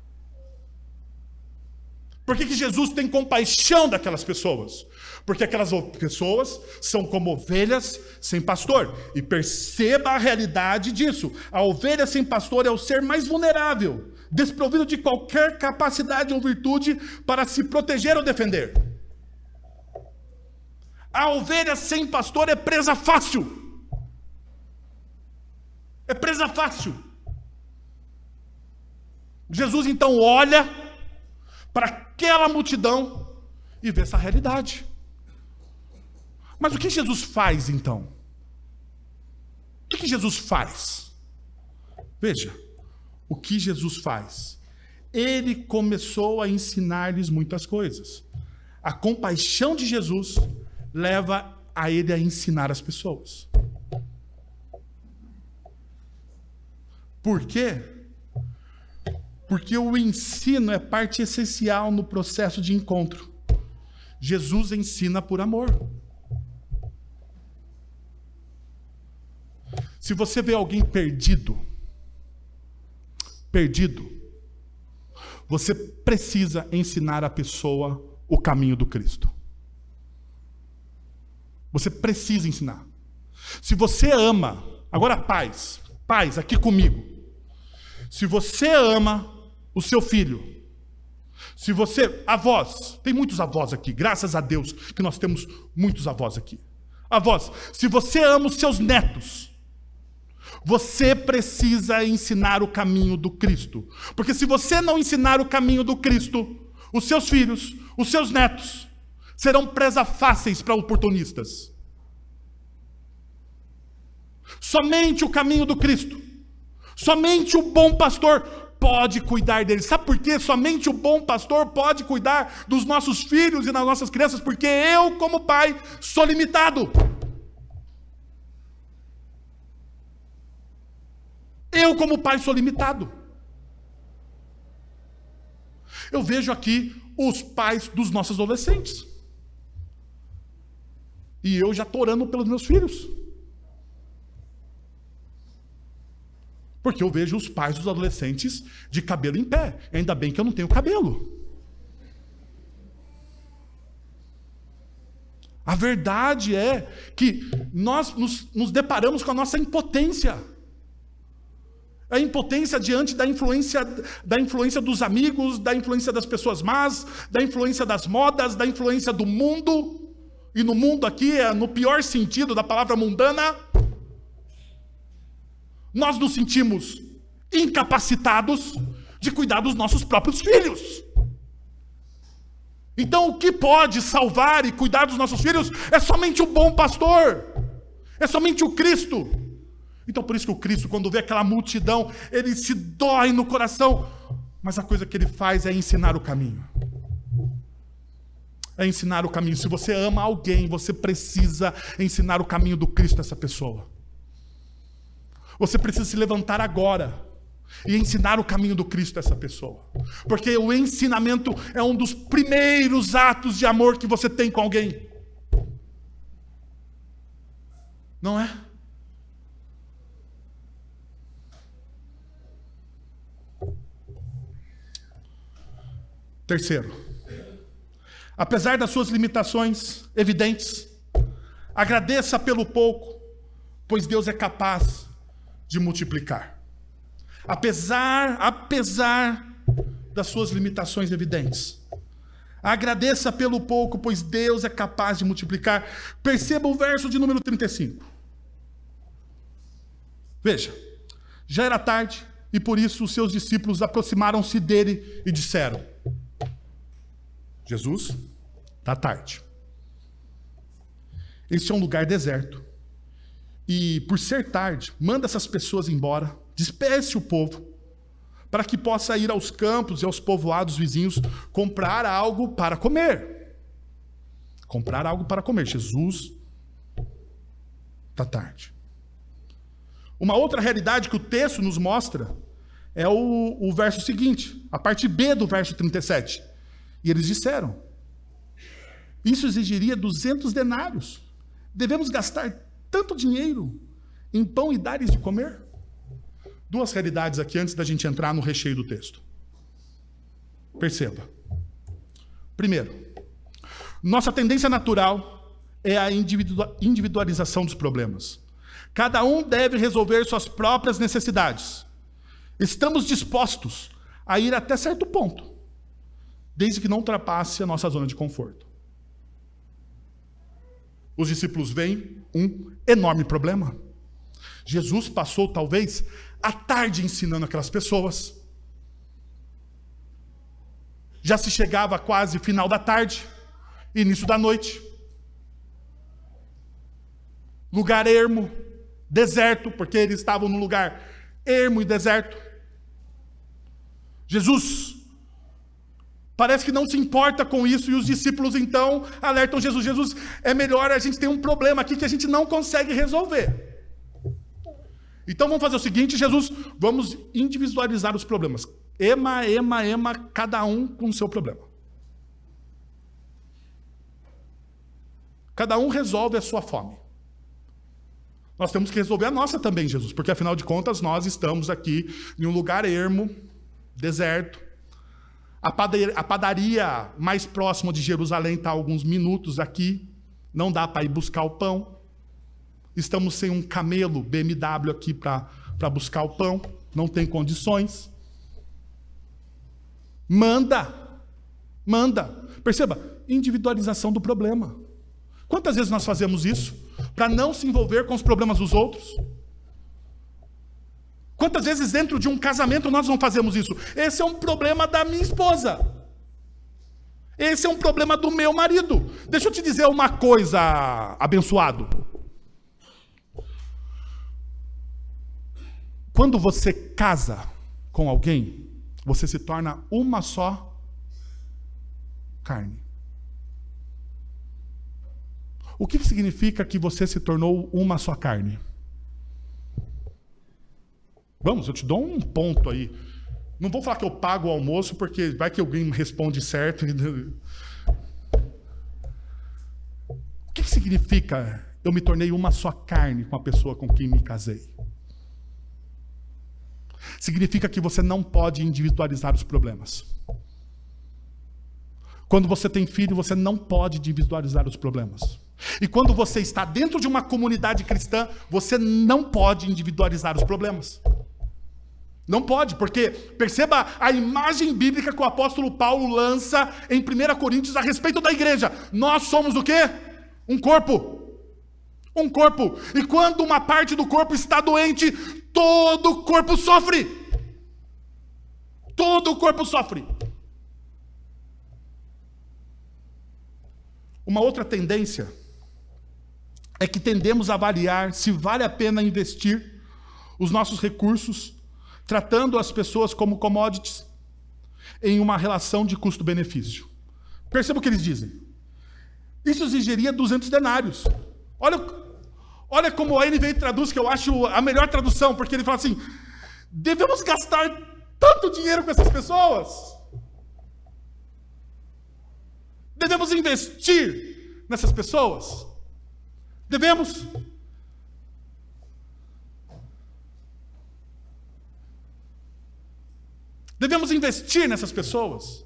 Por que Jesus tem compaixão daquelas pessoas? Porque aquelas pessoas são como ovelhas sem pastor. E perceba a realidade disso. A ovelha sem pastor é o ser mais vulnerável, desprovido de qualquer capacidade ou virtude para se proteger ou defender. A ovelha sem pastor é presa fácil. É presa fácil. Jesus então olha para aquela multidão e vê essa realidade. Mas o que Jesus faz então? O que Jesus faz? Veja, o que Jesus faz? Ele começou a ensinar-lhes muitas coisas. A compaixão de Jesus leva a ele a ensinar as pessoas. Por quê? Porque o ensino é parte essencial no processo de encontro. Jesus ensina por amor. Se você vê alguém perdido, você precisa ensinar a pessoa o caminho do Cristo. Você precisa ensinar. Se você ama, agora pais aqui comigo. Se você ama o seu filho, se você, avós, tem muitos avós aqui, graças a Deus que nós temos muitos avós aqui. Avós, se você ama os seus netos, você precisa ensinar o caminho do Cristo. Porque se você não ensinar o caminho do Cristo, os seus filhos, os seus netos, serão presas fáceis para oportunistas. Somente o caminho do Cristo, somente o bom pastor pode cuidar deles. Sabe por quê? Somente o bom pastor pode cuidar dos nossos filhos e das nossas crianças, porque eu, como pai, sou limitado. Eu, como pai, sou limitado. Eu vejo aqui os pais dos nossos adolescentes. E eu já estou orando pelos meus filhos. Porque eu vejo os pais dos adolescentes de cabelo em pé. Ainda bem que eu não tenho cabelo. A verdade é que nós nos deparamos com a nossa impotência. A impotência diante da influência dos amigos, da influência das pessoas más, da influência das modas, da influência do mundo. E no mundo aqui é no pior sentido da palavra mundana. Nós nos sentimos incapacitados de cuidar dos nossos próprios filhos. Então o que pode salvar e cuidar dos nossos filhos é somente o bom pastor. É somente o Cristo. Então por isso que o Cristo, quando vê aquela multidão, ele se dói no coração. Mas a coisa que ele faz é ensinar o caminho. É ensinar o caminho. Se você ama alguém, você precisa ensinar o caminho do Cristo a essa pessoa. Você precisa se levantar agora e ensinar o caminho do Cristo a essa pessoa. Porque o ensinamento é um dos primeiros atos de amor que você tem com alguém. Não é? Terceiro, Apesar das suas limitações evidentes, agradeça pelo pouco, pois Deus é capaz de multiplicar. Apesar das suas limitações evidentes, agradeça pelo pouco, pois Deus é capaz de multiplicar. Perceba o verso de número 35. Veja, já era tarde e por isso os seus discípulos aproximaram-se dele e disseram: Jesus, está tarde. Este é um lugar deserto. E por ser tarde, manda essas pessoas embora, despece o povo, para que possa ir aos campos e aos povoados vizinhos comprar algo para comer. Comprar algo para comer. Jesus, está tarde. Uma outra realidade que o texto nos mostra é o verso seguinte, a parte B do verso 37. E eles disseram: isso exigiria 200 denários. Devemos gastar tanto dinheiro em pão e dar-lhes de comer? Duas realidades aqui antes da gente entrar no recheio do texto. Perceba. Primeiro, nossa tendência natural é a individualização dos problemas. Cada um deve resolver suas próprias necessidades. Estamos dispostos a ir até certo ponto, desde que não ultrapasse a nossa zona de conforto. Os discípulos veem um enorme problema. Jesus passou, talvez, a tarde ensinando aquelas pessoas. Já se chegava quase final da tarde, início da noite. Lugar ermo, deserto, porque eles estavam num lugar ermo e deserto. Jesus parece que não se importa com isso, e os discípulos então alertam Jesus: Jesus, é melhor, a gente tem um problema aqui que a gente não consegue resolver. Então vamos fazer o seguinte, Jesus, vamos individualizar os problemas. Ema, cada um com o seu problema. Cada um resolve a sua fome. Nós temos que resolver a nossa também, Jesus, porque afinal de contas nós estamos aqui em um lugar ermo, deserto. A padaria mais próxima de Jerusalém está a alguns minutos aqui. Não dá para ir buscar o pão. Estamos sem um camelo BMW aqui para buscar o pão. Não tem condições. Manda. Perceba, individualização do problema. Quantas vezes nós fazemos isso para não se envolver com os problemas dos outros? Quantas vezes dentro de um casamento nós não fazemos isso? Esse é um problema da minha esposa. Esse é um problema do meu marido. Deixa eu te dizer uma coisa, abençoado. Quando você casa com alguém, você se torna uma só carne. O que significa que você se tornou uma só carne? Vamos, eu te dou um ponto aí. Não vou falar que eu pago o almoço, porque vai que alguém responde certo. O que significa eu me tornei uma só carne com a pessoa com quem me casei? Significa que você não pode individualizar os problemas. Quando você tem filho, você não pode individualizar os problemas. E quando você está dentro de uma comunidade cristã, você não pode individualizar os problemas. Não pode, porque perceba a imagem bíblica que o apóstolo Paulo lança em 1 Coríntios a respeito da igreja. Nós somos o quê? Um corpo. Um corpo. E quando uma parte do corpo está doente, todo o corpo sofre. Todo o corpo sofre. Uma outra tendência é que tendemos a avaliar se vale a pena investir os nossos recursos tratando as pessoas como commodities em uma relação de custo-benefício. Perceba o que eles dizem. Isso exigiria 200 denários. Olha como a NVI traduz, que eu acho a melhor tradução, porque ele fala assim: devemos gastar tanto dinheiro com essas pessoas? Devemos investir nessas pessoas? Devemos. Devemos investir nessas pessoas?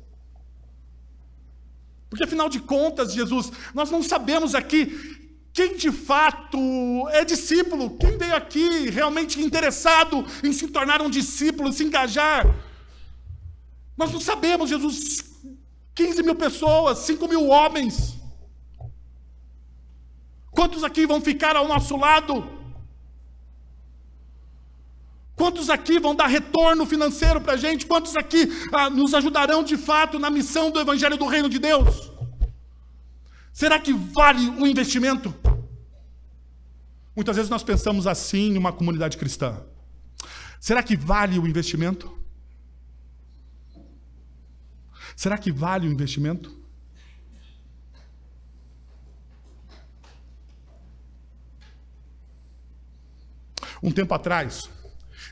Porque, afinal de contas, Jesus, nós não sabemos aqui quem de fato é discípulo, quem veio aqui realmente interessado em se tornar um discípulo, se engajar. Nós não sabemos, Jesus, 15 mil pessoas, 5 mil homens. Quantos aqui vão ficar ao nosso lado? Quantos aqui vão dar retorno financeiro para a gente? Quantos aqui nos ajudarão de fato na missão do Evangelho do Reino de Deus? Será que vale o investimento? Muitas vezes nós pensamos assim em uma comunidade cristã. Será que vale o investimento? Será que vale o investimento? Um tempo atrás,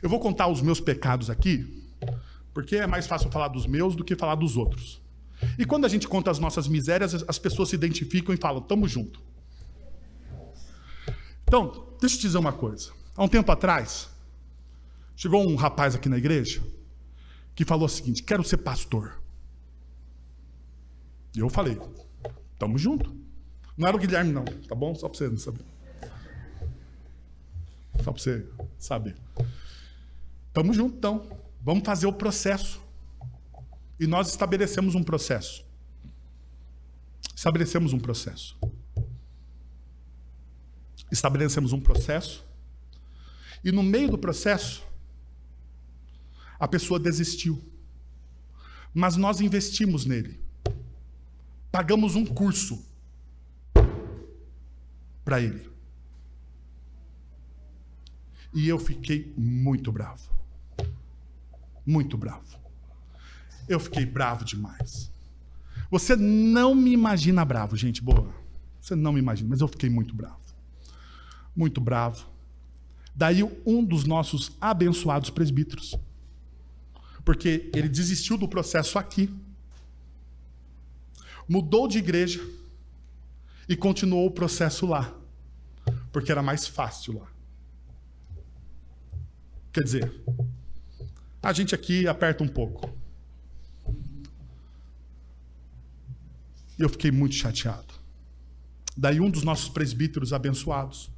eu vou contar os meus pecados aqui, porque é mais fácil falar dos meus do que falar dos outros. E quando a gente conta as nossas misérias, as pessoas se identificam e falam, tamo junto. Então, deixa eu te dizer uma coisa. Há um tempo atrás, chegou um rapaz aqui na igreja, que falou o seguinte, quero ser pastor. E eu falei, tamo junto. Não era o Guilherme não, tá bom? Só pra você não saber. Só para você saber. Estamos juntos, então. Vamos fazer o processo. E nós estabelecemos um processo. Estabelecemos um processo. E no meio do processo, a pessoa desistiu. Mas nós investimos nele. Pagamos um curso para ele. E eu fiquei muito bravo. Muito bravo. Eu fiquei bravo demais. Você não me imagina bravo, gente boa. Você não me imagina, mas eu fiquei muito bravo. Muito bravo. Daí um dos nossos abençoados presbíteros. Porque ele desistiu do processo aqui. Mudou de igreja. E continuou o processo lá. Porque era mais fácil lá. Quer dizer, a gente aqui aperta um pouco. E eu fiquei muito chateado. Daí um dos nossos presbíteros abençoados,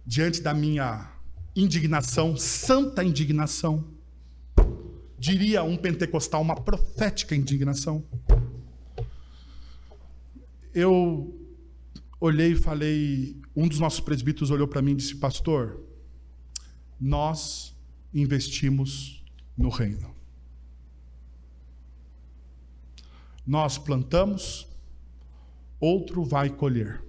diante da minha indignação, santa indignação, diria um pentecostal, uma profética indignação, eu olhei e falei, um dos nossos presbíteros olhou para mim e disse, pastor, nós investimos no reino. Nós plantamos, outro vai colher.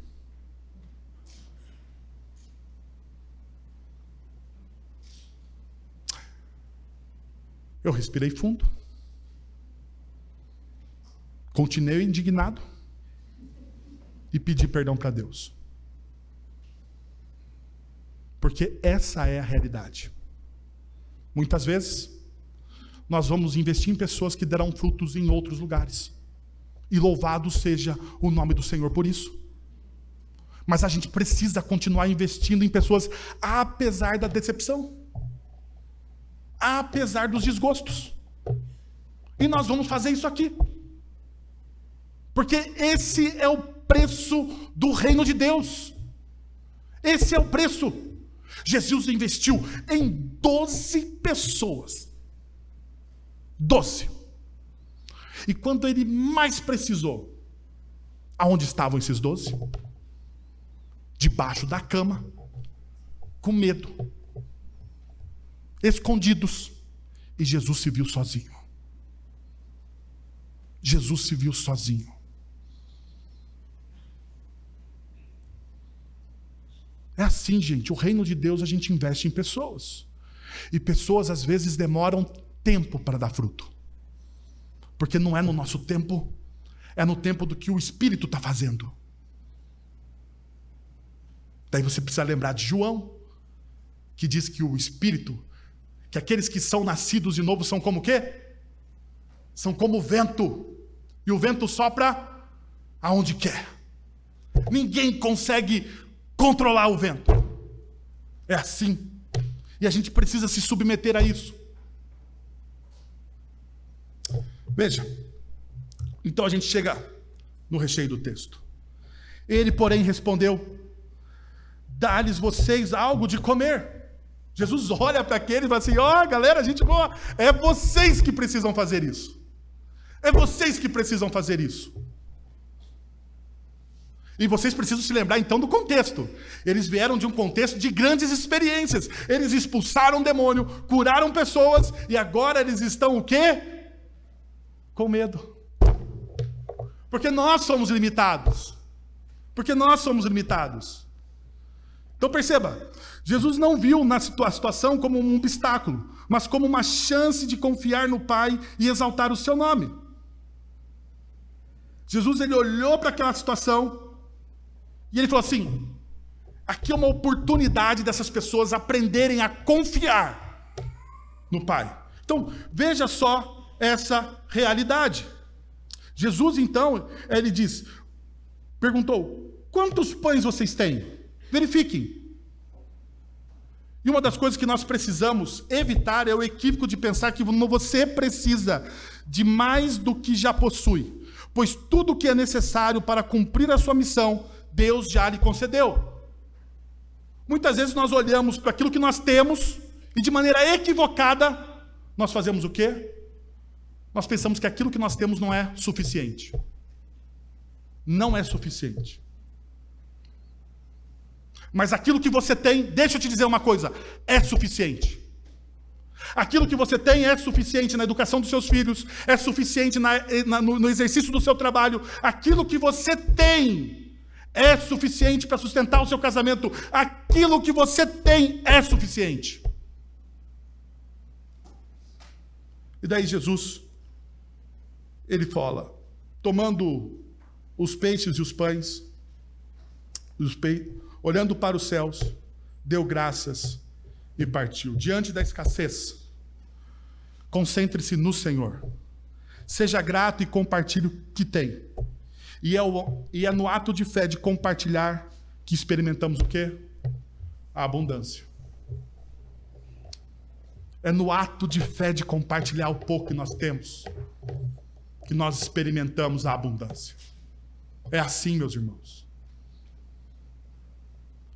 Eu respirei fundo. Continuei indignado. E pedi perdão para Deus. Porque essa é a realidade. Muitas vezes, nós vamos investir em pessoas que darão frutos em outros lugares. E louvado seja o nome do Senhor por isso. Mas a gente precisa continuar investindo em pessoas, apesar da decepção. Apesar dos desgostos. E nós vamos fazer isso aqui. Porque esse é o preço do reino de Deus. Esse é o preço. Jesus investiu em 12 pessoas. 12. E quando ele mais precisou, aonde estavam esses 12? Debaixo da cama, com medo, escondidos. E Jesus se viu sozinho. Jesus se viu sozinho. É assim, gente, o reino de Deus a gente investe em pessoas. E pessoas às vezes demoram tempo para dar fruto. Porque não é no nosso tempo, é no tempo do que o Espírito está fazendo. Daí você precisa lembrar de João, que diz que o Espírito, que aqueles que são nascidos de novo são como o quê? São como o vento. E o vento sopra aonde quer. Ninguém consegue controlar o vento. É assim. E a gente precisa se submeter a isso. Veja, Então a gente chega no recheio do texto. Ele, porém, respondeu: dá-lhes vocês algo de comer. Jesus olha para aquele e fala assim: ó, galera, gente boa, é vocês que precisam fazer isso. É vocês que precisam fazer isso. E vocês precisam se lembrar então do contexto. Eles vieram de um contexto de grandes experiências. Eles expulsaram o demônio, curaram pessoas, e agora eles estão o quê? Com medo. Porque nós somos limitados. Porque nós somos limitados. Então perceba, Jesus não viu a situação como um obstáculo, mas como uma chance de confiar no Pai e exaltar o seu nome. Jesus, ele olhou para aquela situação e ele falou assim: aqui é uma oportunidade dessas pessoas aprenderem a confiar no Pai. Então, veja só essa realidade. Jesus, então, ele perguntou: quantos pães vocês têm? Verifiquem. E uma das coisas que nós precisamos evitar é o equívoco de pensar que você precisa de mais do que já possui, pois tudo o que é necessário para cumprir a sua missão, Deus já lhe concedeu. Muitas vezes nós olhamos para aquilo que nós temos e de maneira equivocada nós fazemos o quê? Nós pensamos que aquilo que nós temos não é suficiente. Não é suficiente. Mas aquilo que você tem, deixa eu te dizer uma coisa, é suficiente. Aquilo que você tem é suficiente na educação dos seus filhos, é suficiente no exercício do seu trabalho. Aquilo que você tem é suficiente para sustentar o seu casamento. Aquilo que você tem é suficiente. E daí Jesus, ele fala, tomando os peixes e os pães, olhando para os céus, deu graças e partiu. Diante da escassez, concentre-se no Senhor. Seja grato e compartilhe o que tem. E é no ato de fé de compartilhar que experimentamos o quê? A abundância. É no ato de fé de compartilhar o pouco que nós temos que nós experimentamos a abundância. É assim, meus irmãos.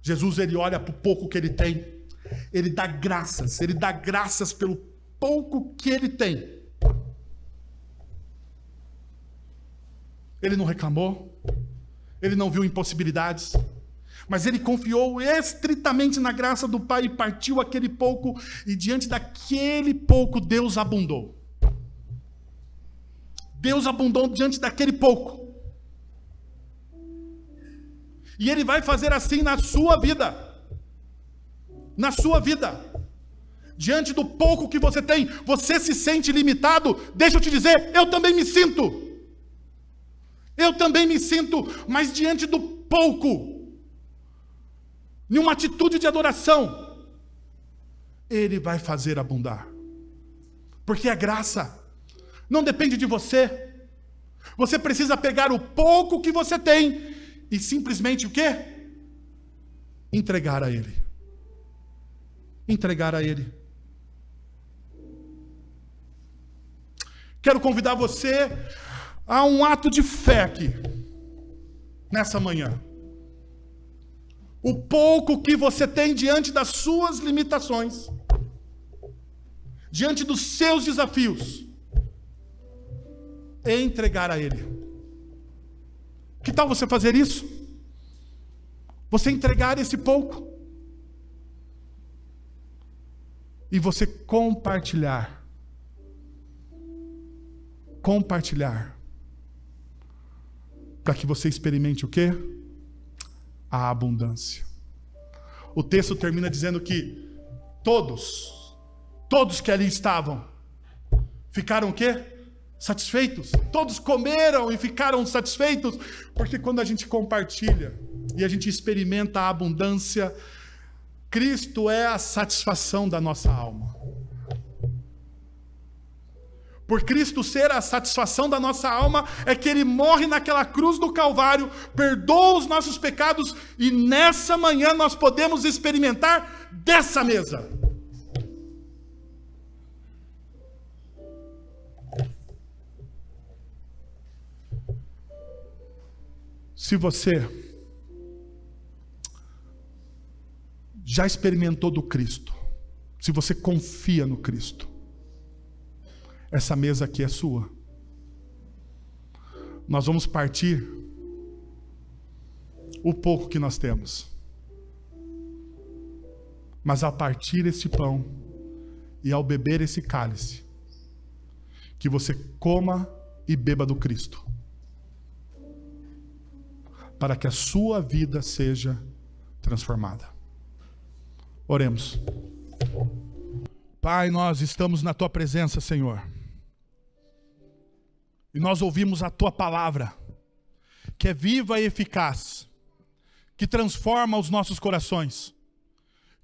Jesus, ele olha para o pouco que ele tem, ele dá graças pelo pouco que ele tem. Ele não reclamou, ele não viu impossibilidades, mas ele confiou estritamente na graça do Pai e partiu aquele pouco, e diante daquele pouco Deus abundou. Deus abundou diante daquele pouco. E ele vai fazer assim na sua vida. Na sua vida. Diante do pouco que você tem, você se sente limitado? Deixa eu te dizer, eu também me sinto. Eu também me sinto, mas diante do pouco, em uma atitude de adoração, ele vai fazer abundar. Porque a graça não depende de você. Você precisa pegar o pouco que você tem e simplesmente o quê? Entregar a Ele. Entregar a Ele. Quero convidar você a um ato de fé aqui, nessa manhã. O pouco que você tem diante das suas limitações, diante dos seus desafios, é entregar a Ele. Que tal você fazer isso? Você entregar esse pouco e você compartilhar. Compartilhar. Para que você experimente o quê? A abundância. O texto termina dizendo que todos que ali estavam, ficaram o quê? Satisfeitos. Todos comeram e ficaram satisfeitos, porque quando a gente compartilha e a gente experimenta a abundância, Cristo é a satisfação da nossa alma. Por Cristo ser a satisfação da nossa alma, é que Ele morre naquela cruz do Calvário, perdoa os nossos pecados, e nessa manhã nós podemos experimentar dessa mesa. Se você já experimentou do Cristo, se você confia no Cristo, essa mesa aqui é sua. Nós vamos partir o pouco que nós temos. Mas ao partir esse pão e ao beber esse cálice, que você coma e beba do Cristo, para que a sua vida seja transformada. Oremos. Pai, nós estamos na Tua presença, Senhor. E nós ouvimos a Tua palavra, que é viva e eficaz, que transforma os nossos corações,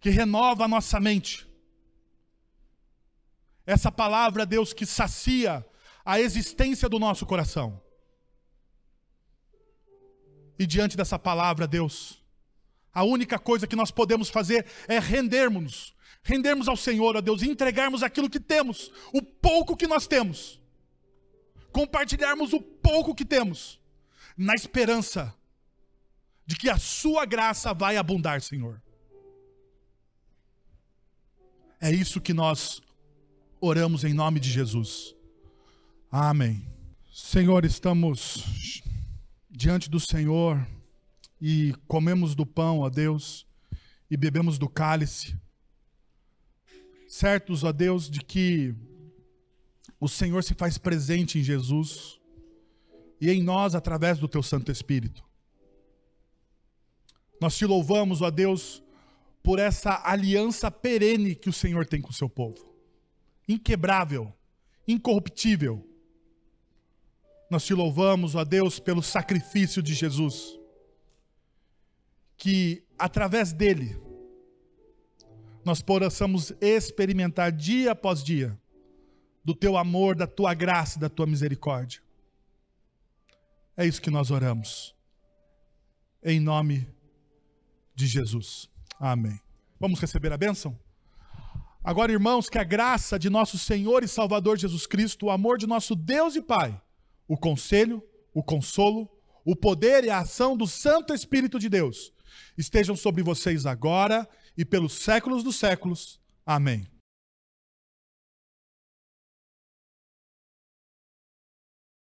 que renova a nossa mente. Essa palavra, Deus, que sacia a existência do nosso coração. E diante dessa palavra, Deus, a única coisa que nós podemos fazer é rendermos ao Senhor, ó Deus, e entregarmos aquilo que temos, o pouco que nós temos. Compartilharmos o pouco que temos, na esperança de que a sua graça vai abundar, Senhor. É isso que nós oramos em nome de Jesus. Amém. Senhor, estamos diante do Senhor e comemos do pão, ó Deus, e bebemos do cálice, certos, ó Deus, de que o Senhor se faz presente em Jesus e em nós através do Teu Santo Espírito. Nós te louvamos, ó Deus, por essa aliança perene que o Senhor tem com o seu povo. Inquebrável, incorruptível. Nós te louvamos, ó Deus, pelo sacrifício de Jesus, que através dele nós possamos experimentar dia após dia do teu amor, da tua graça e da tua misericórdia. É isso que nós oramos, em nome de Jesus. Amém. Vamos receber a bênção? Agora, irmãos, que a graça de nosso Senhor e Salvador Jesus Cristo, o amor de nosso Deus e Pai, o conselho, o consolo, o poder e a ação do Santo Espírito de Deus estejam sobre vocês agora e pelos séculos dos séculos. Amém.